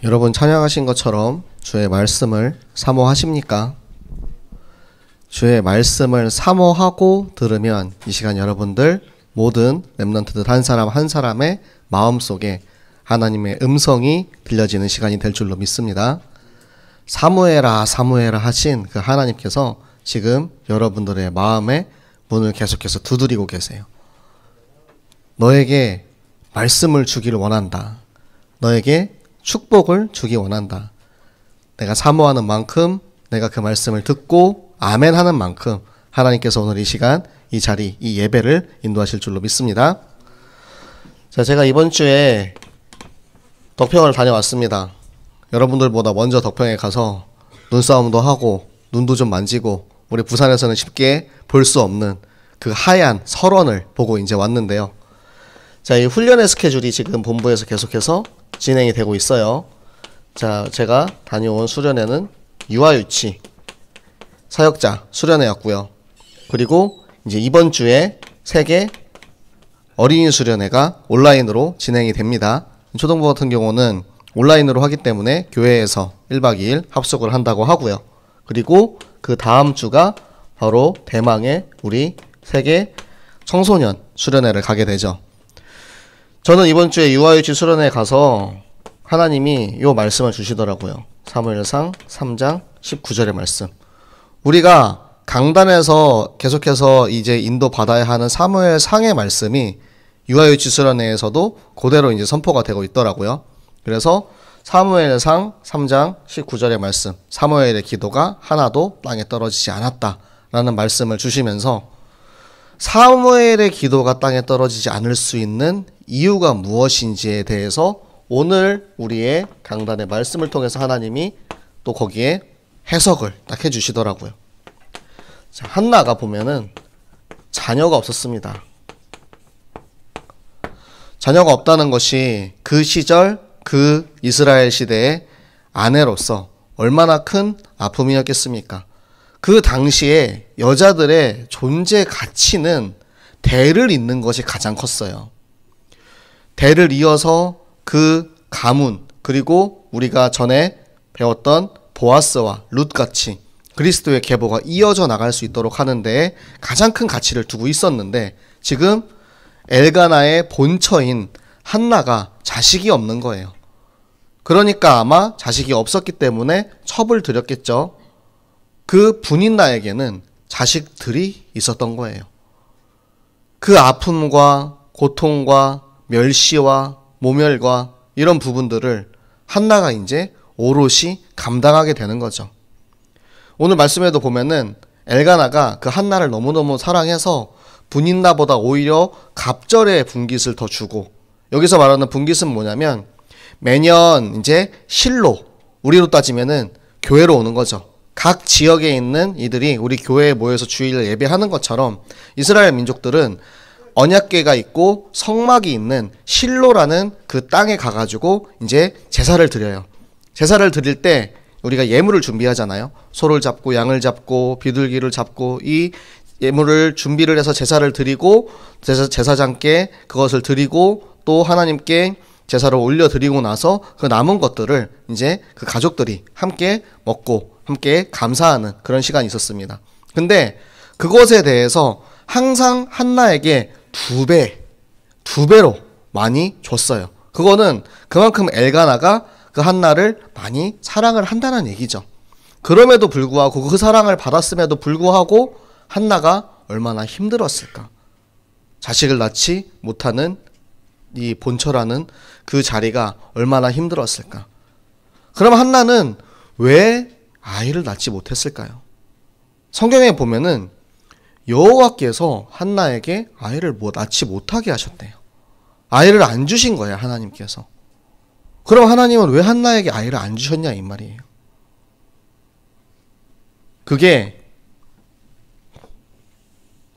여러분 찬양하신 것처럼 주의 말씀을 사모하십니까? 주의 말씀을 사모하고 들으면 이 시간 여러분들 모든 렘넌트들 한 사람 한 사람의 마음속에 하나님의 음성이 들려지는 시간이 될 줄로 믿습니다. 사모해라 사모해라 하신 그 하나님께서 지금 여러분들의 마음에 문을 계속해서 두드리고 계세요. 너에게 말씀을 주기를 원한다. 너에게 축복을 주기 원한다. 내가 사모하는 만큼 내가 그 말씀을 듣고 아멘 하는 만큼 하나님께서 오늘 이 시간 이 자리 이 예배를 인도하실 줄로 믿습니다. 자, 제가 이번 주에 덕평을 다녀왔습니다. 여러분들보다 먼저 덕평에 가서 눈싸움도 하고 눈도 좀 만지고 우리 부산에서는 쉽게 볼 수 없는 그 하얀 설원을 보고 이제 왔는데요. 자, 이 훈련의 스케줄이 지금 본부에서 계속해서 진행이 되고 있어요. 자, 제가 다녀온 수련회는 유아유치 사역자 수련회였고요. 그리고 이제 이번 주에 세계 어린이 수련회가 온라인으로 진행이 됩니다. 초등부 같은 경우는 온라인으로 하기 때문에 교회에서 1박 2일 합숙을 한다고 하고요. 그리고 그 다음 주가 바로 대망의 우리 세계 청소년 수련회를 가게 되죠. 저는 이번 주에 유아유치 수련회에 가서 하나님이 요 말씀을 주시더라고요. 사무엘상 3장 19절의 말씀. 우리가 강단에서 계속해서 이제 인도받아야 하는 사무엘상의 말씀이 유아유치 수련회에서도 그대로 이제 선포가 되고 있더라고요. 그래서 사무엘상 3장 19절의 말씀, 사무엘의 기도가 하나도 땅에 떨어지지 않았다라는 말씀을 주시면서 사무엘의 기도가 땅에 떨어지지 않을 수 있는 이유가 무엇인지에 대해서 오늘 우리의 강단의 말씀을 통해서 하나님이 또 거기에 해석을 딱 해주시더라고요. 자, 한나가 보면은 자녀가 없었습니다. 자녀가 없다는 것이 그 시절 그 이스라엘 시대의 아내로서 얼마나 큰 아픔이었겠습니까? 그 당시에 여자들의 존재 가치는 대를 잇는 것이 가장 컸어요. 대를 이어서 그 가문 그리고 우리가 전에 배웠던 보아스와 룻같이 그리스도의 계보가 이어져 나갈 수 있도록 하는 데에 가장 큰 가치를 두고 있었는데 지금 엘가나의 본처인 한나가 자식이 없는 거예요. 그러니까 아마 자식이 없었기 때문에 첩을 들였겠죠. 그 분인나에게는 자식들이 있었던 거예요. 그 아픔과 고통과 멸시와 모멸과 이런 부분들을 한나가 이제 오롯이 감당하게 되는 거죠. 오늘 말씀에도 보면은 엘가나가 그 한나를 너무너무 사랑해서 분인나보다 오히려 갑절의 분깃을 더 주고, 여기서 말하는 분깃은 뭐냐면 매년 이제 실로, 우리로 따지면은 교회로 오는 거죠. 각 지역에 있는 이들이 우리 교회에 모여서 주일을 예배하는 것처럼 이스라엘 민족들은 언약궤가 있고 성막이 있는 실로라는 그 땅에 가가지고 이제 제사를 드려요. 제사를 드릴 때 우리가 예물을 준비하잖아요. 소를 잡고 양을 잡고 비둘기를 잡고 이 예물을 준비를 해서 제사를 드리고 제사장께 그것을 드리고 또 하나님께 제사를 올려드리고 나서 그 남은 것들을 이제 그 가족들이 함께 먹고 함께 감사하는 그런 시간이 있었습니다. 근데 그것에 대해서 항상 한나에게 두 배로 많이 줬어요. 그거는 그만큼 엘가나가 그 한나를 많이 사랑을 한다는 얘기죠. 그럼에도 불구하고 그 사랑을 받았음에도 불구하고 한나가 얼마나 힘들었을까. 자식을 낳지 못하는 이 본처라는 그 자리가 얼마나 힘들었을까. 그럼 한나는 왜 아이를 낳지 못했을까요? 성경에 보면은 여호와께서 한나에게 아이를 낳지 못하게 하셨대요. 아이를 안 주신 거예요, 하나님께서. 그럼 하나님은 왜 한나에게 아이를 안 주셨냐 이 말이에요. 그게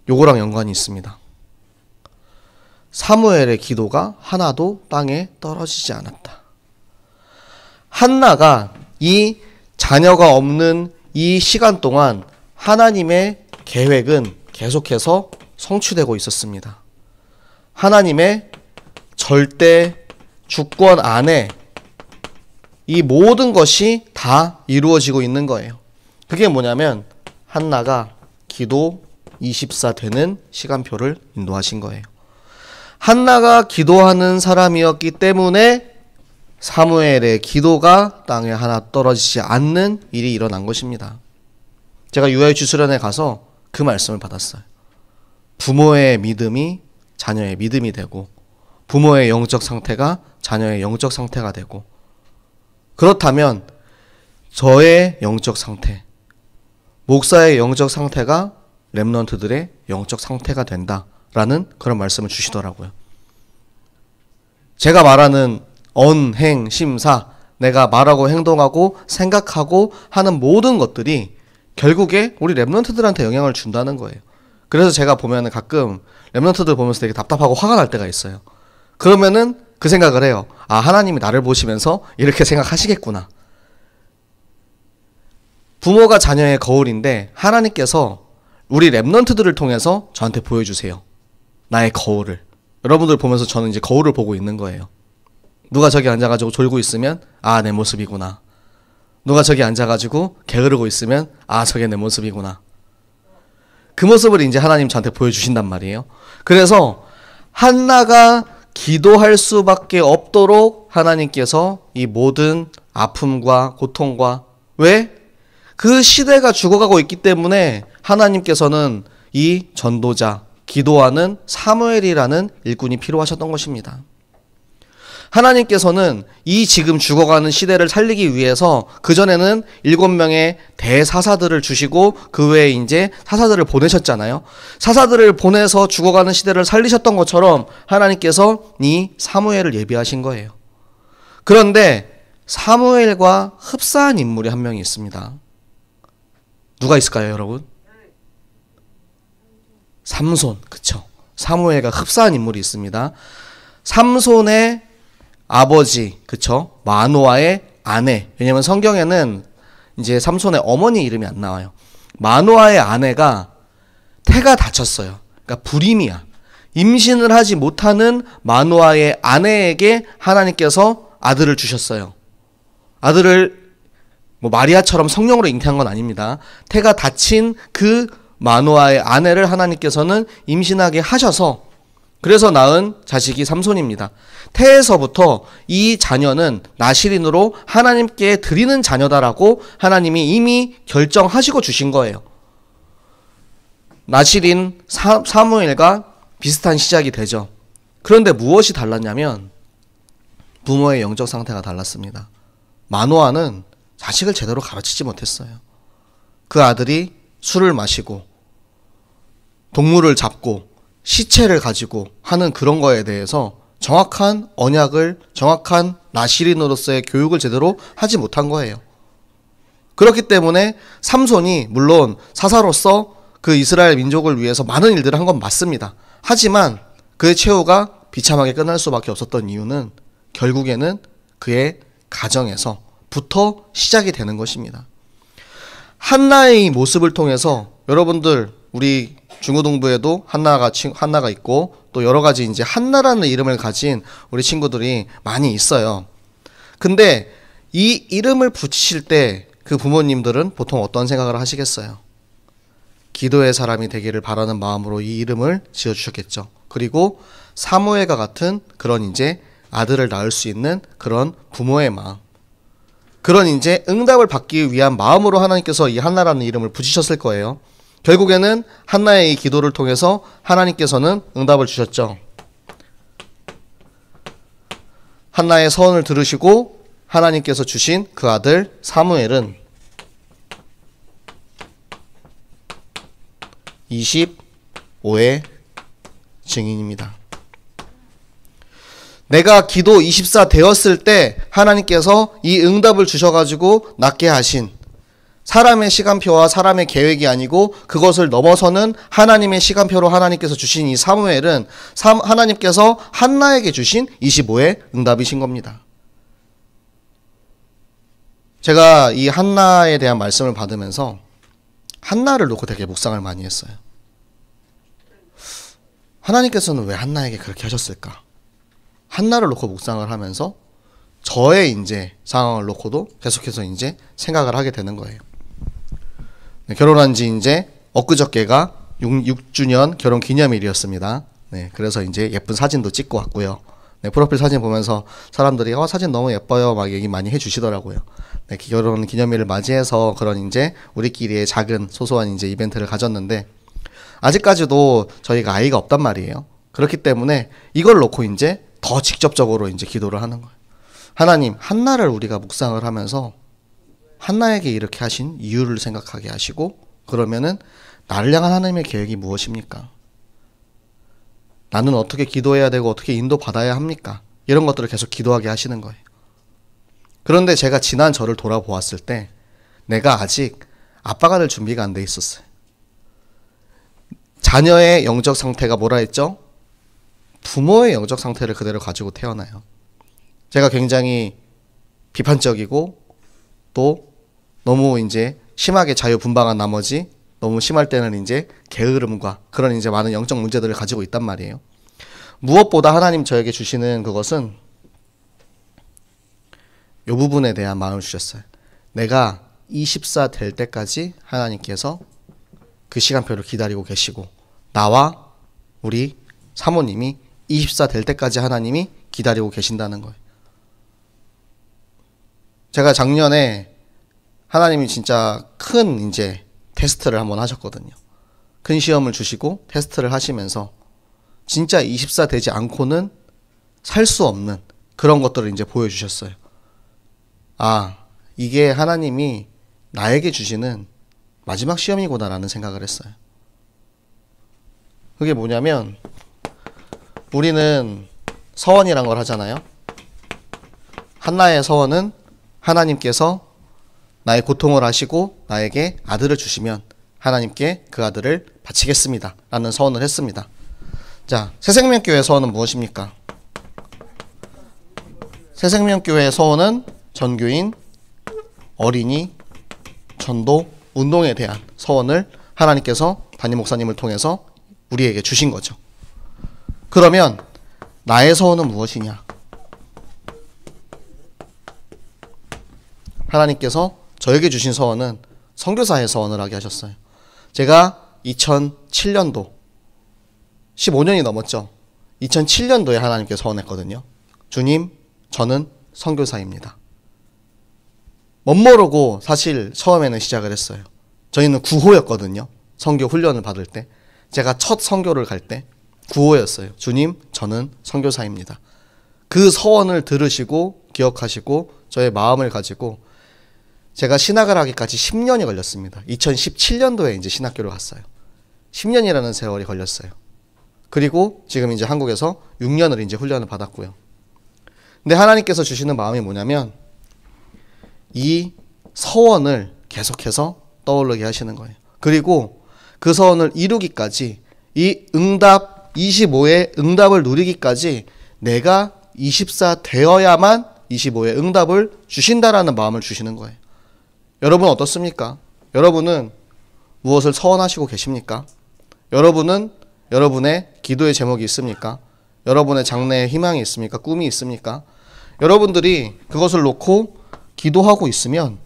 요거랑 연관이 있습니다. 사무엘의 기도가 하나도 땅에 떨어지지 않았다. 한나가 이 자녀가 없는 이 시간 동안 하나님의 계획은 계속해서 성취되고 있었습니다. 하나님의 절대 주권 안에 이 모든 것이 다 이루어지고 있는 거예요. 그게 뭐냐면 한나가 기도 24 되는 시간표를 인도하신 거예요. 한나가 기도하는 사람이었기 때문에 사무엘의 기도가 땅에 하나 떨어지지 않는 일이 일어난 것입니다. 제가 유아유치 수련회 가서 그 말씀을 받았어요. 부모의 믿음이 자녀의 믿음이 되고 부모의 영적 상태가 자녀의 영적 상태가 되고, 그렇다면 저의 영적 상태, 목사의 영적 상태가 렘넌트들의 영적 상태가 된다라는 그런 말씀을 주시더라고요. 제가 말하는 언행, 심사, 내가 말하고 행동하고 생각하고 하는 모든 것들이 결국에 우리 렘넌트들한테 영향을 준다는 거예요. 그래서 제가 보면 가끔 렘넌트들 보면서 되게 답답하고 화가 날 때가 있어요. 그러면은 그 생각을 해요. 아, 하나님이 나를 보시면서 이렇게 생각하시겠구나. 부모가 자녀의 거울인데 하나님께서 우리 렘넌트들을 통해서 저한테 보여주세요. 나의 거울을. 여러분들 보면서 저는 이제 거울을 보고 있는 거예요. 누가 저기 앉아가지고 졸고 있으면 아, 내 모습이구나. 누가 저기 앉아가지고 게으르고 있으면 아, 저게 내 모습이구나. 그 모습을 이제 하나님 저한테 보여주신단 말이에요. 그래서 한나가 기도할 수밖에 없도록 하나님께서 이 모든 아픔과 고통과, 왜? 그 시대가 죽어가고 있기 때문에 하나님께서는 이 전도자, 기도하는 사무엘이라는 일꾼이 필요하셨던 것입니다. 하나님께서는 이 지금 죽어가는 시대를 살리기 위해서 그전에는 7명의 대사사들을 주시고 그 외에 이제 사사들을 보내셨잖아요. 사사들을 보내서 죽어가는 시대를 살리셨던 것처럼 하나님께서 이 사무엘을 예비하신 거예요. 그런데 사무엘과 흡사한 인물이 한 명이 있습니다. 누가 있을까요, 여러분? 삼손, 그쵸? 사무엘과 흡사한 인물이 있습니다. 삼손의 아버지, 그쵸? 마노아의 아내. 왜냐면 성경에는 이제 삼손의 어머니 이름이 안 나와요. 마노아의 아내가 태가 다쳤어요. 그러니까 불임이야. 임신을 하지 못하는 마노아의 아내에게 하나님께서 아들을 주셨어요. 아들을 뭐 마리아처럼 성령으로 잉태한 건 아닙니다. 태가 다친 그 마노아의 아내를 하나님께서는 임신하게 하셔서 그래서 낳은 자식이 삼손입니다. 태에서부터 이 자녀는 나실인으로 하나님께 드리는 자녀다라고 하나님이 이미 결정하시고 주신 거예요. 나실인 사무엘과 비슷한 시작이 되죠. 그런데 무엇이 달랐냐면 부모의 영적 상태가 달랐습니다. 마노아는 자식을 제대로 가르치지 못했어요. 그 아들이 술을 마시고 동물을 잡고 시체를 가지고 하는 그런 거에 대해서 정확한 언약을, 정확한 나실인으로서의 교육을 제대로 하지 못한 거예요. 그렇기 때문에 삼손이 물론 사사로서 그 이스라엘 민족을 위해서 많은 일들을 한 건 맞습니다. 하지만 그의 최후가 비참하게 끝날 수밖에 없었던 이유는 결국에는 그의 가정에서부터 시작이 되는 것입니다. 한나의 모습을 통해서 여러분들 우리 중고등부에도 한나가 있고 또 여러 가지 이제 한나라는 이름을 가진 우리 친구들이 많이 있어요. 근데 이 이름을 붙이실 때 그 부모님들은 보통 어떤 생각을 하시겠어요? 기도의 사람이 되기를 바라는 마음으로 이 이름을 지어주셨겠죠. 그리고 사무엘과 같은 그런 이제 아들을 낳을 수 있는 그런 부모의 마음, 그런 이제 응답을 받기 위한 마음으로 하나님께서 이 한나라는 이름을 붙이셨을 거예요. 결국에는 한나의 이 기도를 통해서 하나님께서는 응답을 주셨죠. 한나의 서원을 들으시고 하나님께서 주신 그 아들 사무엘은 25의 증인입니다. 내가 기도 24 되었을 때 하나님께서 이 응답을 주셔가지고 낳게 하신, 사람의 시간표와 사람의 계획이 아니고 그것을 넘어서는 하나님의 시간표로 하나님께서 주신 이 사무엘은 하나님께서 한나에게 주신 25의 응답이신 겁니다. 제가 이 한나에 대한 말씀을 받으면서 한나를 놓고 되게 묵상을 많이 했어요. 하나님께서는 왜 한나에게 그렇게 하셨을까? 한나를 놓고 묵상을 하면서 저의 이제 상황을 놓고도 계속해서 이제 생각을 하게 되는 거예요. 네, 결혼한 지 이제 엊그저께가 6주년 결혼 기념일이었습니다. 네, 그래서 이제 예쁜 사진도 찍고 왔고요. 네, 프로필 사진 보면서 사람들이 사진 너무 예뻐요 막 얘기 많이 해주시더라고요. 네, 결혼 기념일을 맞이해서 그런 이제 우리끼리의 작은 소소한 이제 이벤트를 가졌는데 아직까지도 저희가 아이가 없단 말이에요. 그렇기 때문에 이걸 놓고 이제 더 직접적으로 이제 기도를 하는 거예요. 하나님, 한나를 우리가 묵상을 하면서 한나에게 이렇게 하신 이유를 생각하게 하시고 그러면은 나를 향한 하나님의 계획이 무엇입니까? 나는 어떻게 기도해야 되고 어떻게 인도받아야 합니까? 이런 것들을 계속 기도하게 하시는 거예요. 그런데 제가 지난 저를 돌아보았을 때 내가 아직 아빠가 될 준비가 안 돼 있었어요. 자녀의 영적 상태가 뭐라 했죠? 부모의 영적 상태를 그대로 가지고 태어나요. 제가 굉장히 비판적이고 또 너무 이제 심하게 자유분방한 나머지 너무 심할 때는 이제 게으름과 그런 이제 많은 영적 문제들을 가지고 있단 말이에요. 무엇보다 하나님 저에게 주시는 그것은 이 부분에 대한 마음을 주셨어요. 내가 24 될 때까지 하나님께서 그 시간표를 기다리고 계시고 나와 우리 사모님이 24 될 때까지 하나님이 기다리고 계신다는 거예요. 제가 작년에 하나님이 진짜 큰 이제 테스트를 한번 하셨거든요. 큰 시험을 주시고 테스트를 하시면서 진짜 24 되지 않고는 살 수 없는 그런 것들을 이제 보여주셨어요. 아, 이게 하나님이 나에게 주시는 마지막 시험이구나라는 생각을 했어요. 그게 뭐냐면 우리는 서원이란 걸 하잖아요. 한나의 서원은 하나님께서 나의 고통을 아시고 나에게 아들을 주시면 하나님께 그 아들을 바치겠습니다 라는 서원을 했습니다. 자, 새생명교회 서원은 무엇입니까? 새생명교회의 서원은 전교인, 어린이, 전도, 운동에 대한 서원을 하나님께서 담임 목사님을 통해서 우리에게 주신 거죠. 그러면 나의 서원은 무엇이냐? 하나님께서 저에게 주신 서원은 선교사의 서원을 하게 하셨어요. 제가 2007년도 15년이 넘었죠. 2007년도에 하나님께 서원했거든요. 주님, 저는 선교사입니다. 멋모르고 사실 처음에는 시작을 했어요. 저희는 9호였거든요. 선교 훈련을 받을 때. 제가 첫 선교를 갈 때 9호였어요. 주님, 저는 선교사입니다. 그 서원을 들으시고 기억하시고 저의 마음을 가지고 제가 신학을 하기까지 10년이 걸렸습니다. 2017년도에 이제 신학교를 갔어요. 10년이라는 세월이 걸렸어요. 그리고 지금 이제 한국에서 6년을 이제 훈련을 받았고요. 근데 하나님께서 주시는 마음이 뭐냐면 이 서원을 계속해서 떠오르게 하시는 거예요. 그리고 그 서원을 이루기까지 이 응답 25의 응답을 누리기까지 내가 24 되어야만 25의 응답을 주신다라는 마음을 주시는 거예요. 여러분 어떻습니까? 여러분은 무엇을 서원하시고 계십니까? 여러분은 여러분의 기도의 제목이 있습니까? 여러분의 장래에 희망이 있습니까? 꿈이 있습니까? 여러분들이 그것을 놓고 기도하고 있으면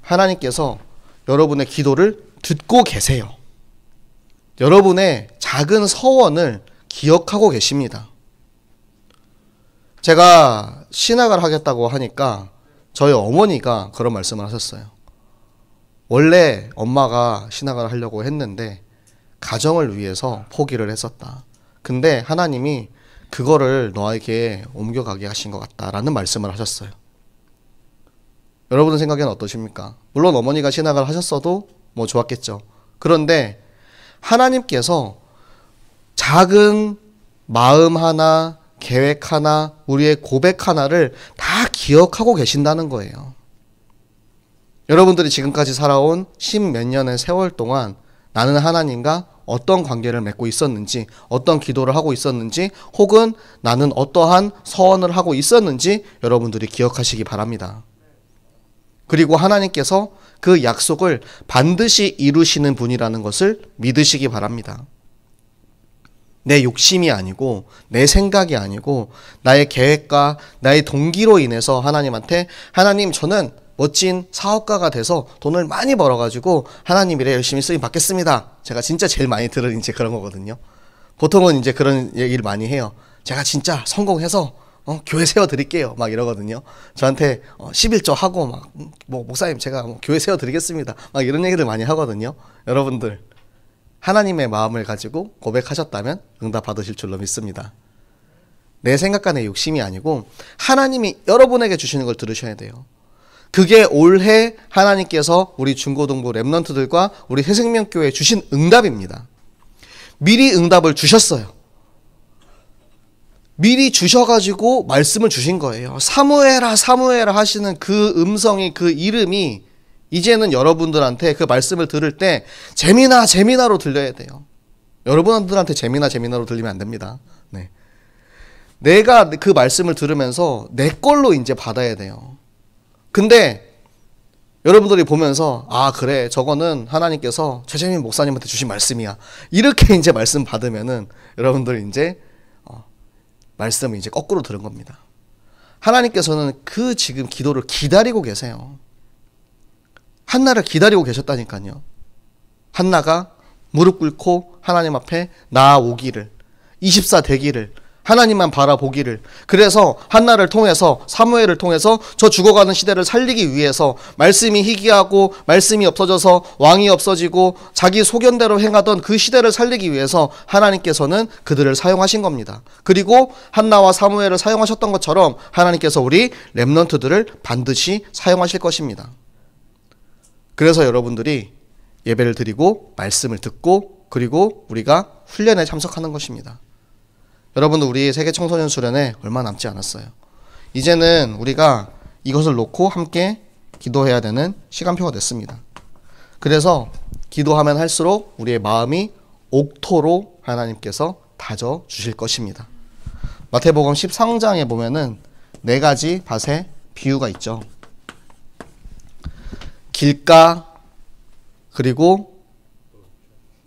하나님께서 여러분의 기도를 듣고 계세요. 여러분의 작은 서원을 기억하고 계십니다. 제가 신학을 하겠다고 하니까 저희 어머니가 그런 말씀을 하셨어요. 원래 엄마가 신학을 하려고 했는데 가정을 위해서 포기를 했었다. 근데 하나님이 그거를 너에게 옮겨가게 하신 것 같다라는 말씀을 하셨어요. 여러분의 생각에는 어떠십니까? 물론 어머니가 신학을 하셨어도 뭐 좋았겠죠. 그런데 하나님께서 작은 마음 하나, 계획 하나, 우리의 고백 하나를 다 기억하고 계신다는 거예요. 여러분들이 지금까지 살아온 10몇 년의 세월 동안 나는 하나님과 어떤 관계를 맺고 있었는지, 어떤 기도를 하고 있었는지, 혹은 나는 어떠한 서원을 하고 있었는지 여러분들이 기억하시기 바랍니다. 그리고 하나님께서 그 약속을 반드시 이루시는 분이라는 것을 믿으시기 바랍니다. 내 욕심이 아니고 내 생각이 아니고 나의 계획과 나의 동기로 인해서 하나님한테 하나님 저는 멋진 사업가가 돼서 돈을 많이 벌어가지고 하나님 일에 열심히 쓰임 받겠습니다. 제가 진짜 제일 많이 들은 이제 그런 거거든요. 보통은 이제 그런 얘기를 많이 해요. 제가 진짜 성공해서 교회 세워드릴게요. 막 이러거든요. 저한테 11조 하고 막 목사님 제가 교회 세워드리겠습니다. 막 이런 얘기를 많이 하거든요. 여러분들 하나님의 마음을 가지고 고백하셨다면 응답 받으실 줄로 믿습니다. 내 생각과 내 욕심이 아니고 하나님이 여러분에게 주시는 걸 들으셔야 돼요. 그게 올해 하나님께서 우리 중고등부 랩런트들과 우리 새생명교회에 주신 응답입니다. 미리 응답을 주셨어요. 미리 주셔가지고 말씀을 주신 거예요. 사무엘아 사무엘아 하시는 그 음성이 그 이름이 이제는 여러분들한테 그 말씀을 들을 때 재미나 재미나로 들려야 돼요. 여러분들한테 재미나 재미나로 들리면 안 됩니다. 네. 내가 그 말씀을 들으면서 내 걸로 이제 받아야 돼요. 근데 여러분들이 보면서 아 그래 저거는 하나님께서 최재민 목사님한테 주신 말씀이야 이렇게 이제 말씀 받으면은 여러분들 이제 말씀을 이제 거꾸로 들은 겁니다. 하나님께서는 그 지금 기도를 기다리고 계세요. 한나를 기다리고 계셨다니까요. 한나가 무릎 꿇고 하나님 앞에 나아오기를 24 되기를 하나님만 바라보기를 그래서 한나를 통해서 사무엘을 통해서 저 죽어가는 시대를 살리기 위해서 말씀이 희귀하고 말씀이 없어져서 왕이 없어지고 자기 소견대로 행하던 그 시대를 살리기 위해서 하나님께서는 그들을 사용하신 겁니다. 그리고 한나와 사무엘을 사용하셨던 것처럼 하나님께서 우리 렘넌트들을 반드시 사용하실 것입니다. 그래서 여러분들이 예배를 드리고 말씀을 듣고 그리고 우리가 훈련에 참석하는 것입니다. 여러분들 우리 세계 청소년 수련회 얼마 남지 않았어요. 이제는 우리가 이것을 놓고 함께 기도해야 되는 시간표가 됐습니다. 그래서 기도하면 할수록 우리의 마음이 옥토로 하나님께서 다져 주실 것입니다. 마태복음 13장에 보면은 4가지 밭의 비유가 있죠. 길가 그리고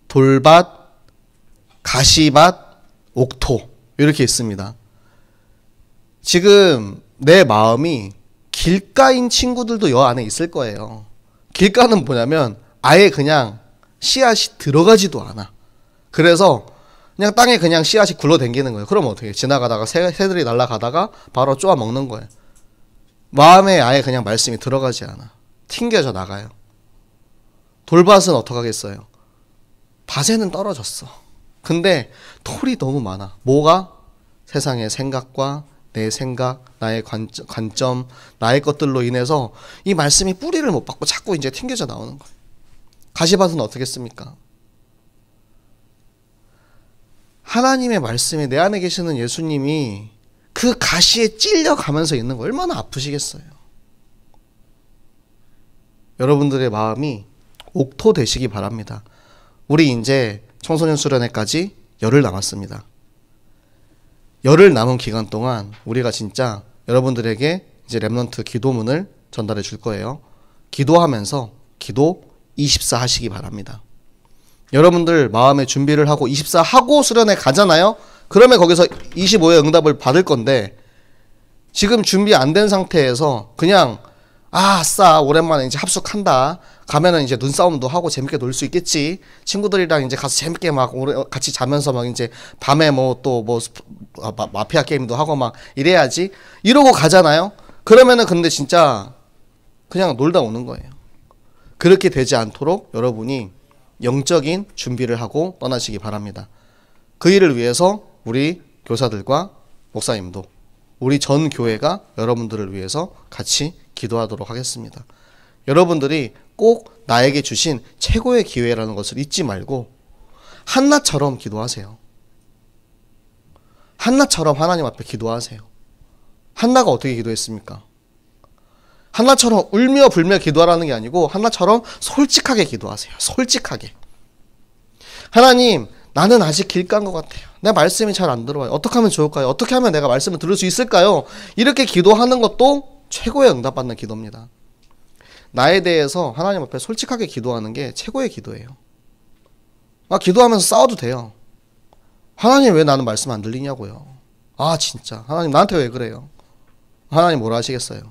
돌밭, 가시밭, 옥토 이렇게 있습니다. 지금 내 마음이 길가인 친구들도 여 안에 있을 거예요. 길가는 뭐냐면 아예 그냥 씨앗이 들어가지도 않아. 그래서 그냥 땅에 그냥 씨앗이 굴러다니는 거예요. 그러면 어떻게 지나가다가 새들이 날아가다가 바로 쪼아 먹는 거예요. 마음에 아예 그냥 말씀이 들어가지 않아. 튕겨져 나가요. 돌밭은 어떡하겠어요? 밭에는 떨어졌어. 근데 톨이 너무 많아. 뭐가? 세상의 생각과 내 생각, 나의 관점, 나의 것들로 인해서 이 말씀이 뿌리를 못 받고 자꾸 이제 튕겨져 나오는 거예요. 가시밭은 어떻겠습니까? 하나님의 말씀이 내 안에 계시는 예수님이 그 가시에 찔려가면서 있는 거 얼마나 아프시겠어요. 여러분들의 마음이 옥토 되시기 바랍니다. 우리 이제 청소년 수련회까지 열흘 남았습니다. 열흘 남은 기간 동안 우리가 진짜 여러분들에게 이제 렘넌트 기도문을 전달해 줄 거예요. 기도하면서 기도 24 하시기 바랍니다. 여러분들 마음의 준비를 하고 24 하고 수련회 가잖아요. 그러면 거기서 25의 응답을 받을 건데 지금 준비 안 된 상태에서 그냥 아싸 오랜만에 이제 합숙한다. 가면은 이제 눈싸움도 하고 재밌게 놀 수 있겠지. 친구들이랑 이제 가서 재밌게 막 같이 자면서 막 이제 밤에 마피아 게임도 하고 막 이래야지. 이러고 가잖아요. 그러면은 근데 진짜 그냥 놀다 오는 거예요. 그렇게 되지 않도록 여러분이 영적인 준비를 하고 떠나시기 바랍니다. 그 일을 위해서 우리 교사들과 목사님도 우리 전 교회가 여러분들을 위해서 같이 기도하도록 하겠습니다. 여러분들이 꼭 나에게 주신 최고의 기회라는 것을 잊지 말고 한나처럼 기도하세요. 한나처럼 하나님 앞에 기도하세요. 한나가 어떻게 기도했습니까? 한나처럼 울며 불며 기도하라는 게 아니고 한나처럼 솔직하게 기도하세요. 솔직하게. 하나님, 나는 아직 길가인 것 같아요. 내 말씀이 잘 안 들어와요. 어떻게 하면 좋을까요? 어떻게 하면 내가 말씀을 들을 수 있을까요? 이렇게 기도하는 것도 최고의 응답받는 기도입니다. 나에 대해서 하나님 앞에 솔직하게 기도하는 게 최고의 기도예요. 막 기도하면서 싸워도 돼요. 하나님 왜 나는 말씀 안 들리냐고요. 아 진짜 하나님 나한테 왜 그래요. 하나님 뭐라 하시겠어요.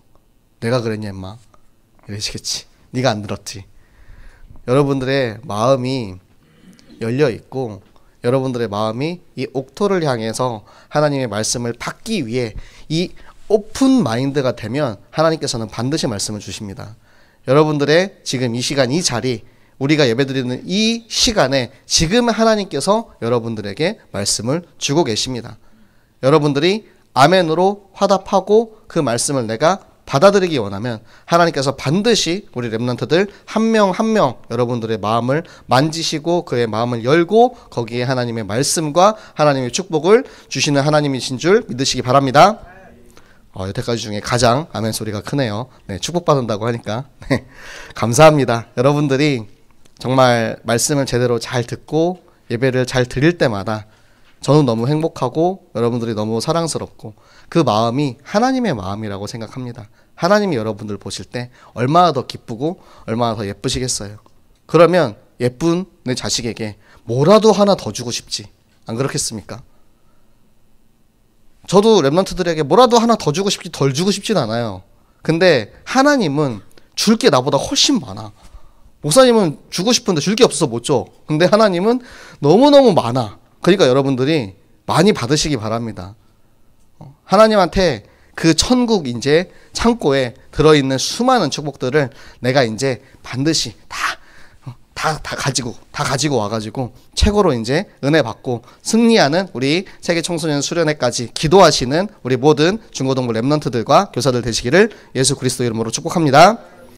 내가 그랬냐 임마 이러시겠지. 네가 안 들었지. 여러분들의 마음이 열려있고 여러분들의 마음이 이 옥토를 향해서 하나님의 말씀을 받기 위해 이 오픈 마인드가 되면 하나님께서는 반드시 말씀을 주십니다. 여러분들의 지금 이 시간 이 자리 우리가 예배드리는 이 시간에 지금 하나님께서 여러분들에게 말씀을 주고 계십니다. 여러분들이 아멘으로 화답하고 그 말씀을 내가 받아들이기 원하면 하나님께서 반드시 우리 렘넌트들 한 명 한 명 여러분들의 마음을 만지시고 그의 마음을 열고 거기에 하나님의 말씀과 하나님의 축복을 주시는 하나님이신 줄 믿으시기 바랍니다. 여태까지 중에 가장 아멘 소리가 크네요. 네, 축복받는다고 하니까 네, 감사합니다. 여러분들이 정말 말씀을 제대로 잘 듣고 예배를 잘 드릴 때마다 저는 너무 행복하고 여러분들이 너무 사랑스럽고 그 마음이 하나님의 마음이라고 생각합니다. 하나님이 여러분들 보실 때 얼마나 더 기쁘고 얼마나 더 예쁘시겠어요. 그러면 예쁜 내 자식에게 뭐라도 하나 더 주고 싶지. 안 그렇겠습니까? 저도 렘넌트들에게 뭐라도 하나 더 주고 싶지 덜 주고 싶진 않아요. 근데 하나님은 줄 게 나보다 훨씬 많아. 목사님은 주고 싶은데 줄 게 없어서 못 줘. 근데 하나님은 너무너무 많아. 그러니까 여러분들이 많이 받으시기 바랍니다. 하나님한테 그 천국 이제 창고에 들어있는 수많은 축복들을 내가 이제 반드시 다 가지고 와가지고 최고로 이제 은혜 받고 승리하는 우리 세계 청소년 수련회까지 기도하시는 우리 모든 중고등부 렘넌트들과 교사들 되시기를 예수 그리스도 이름으로 축복합니다.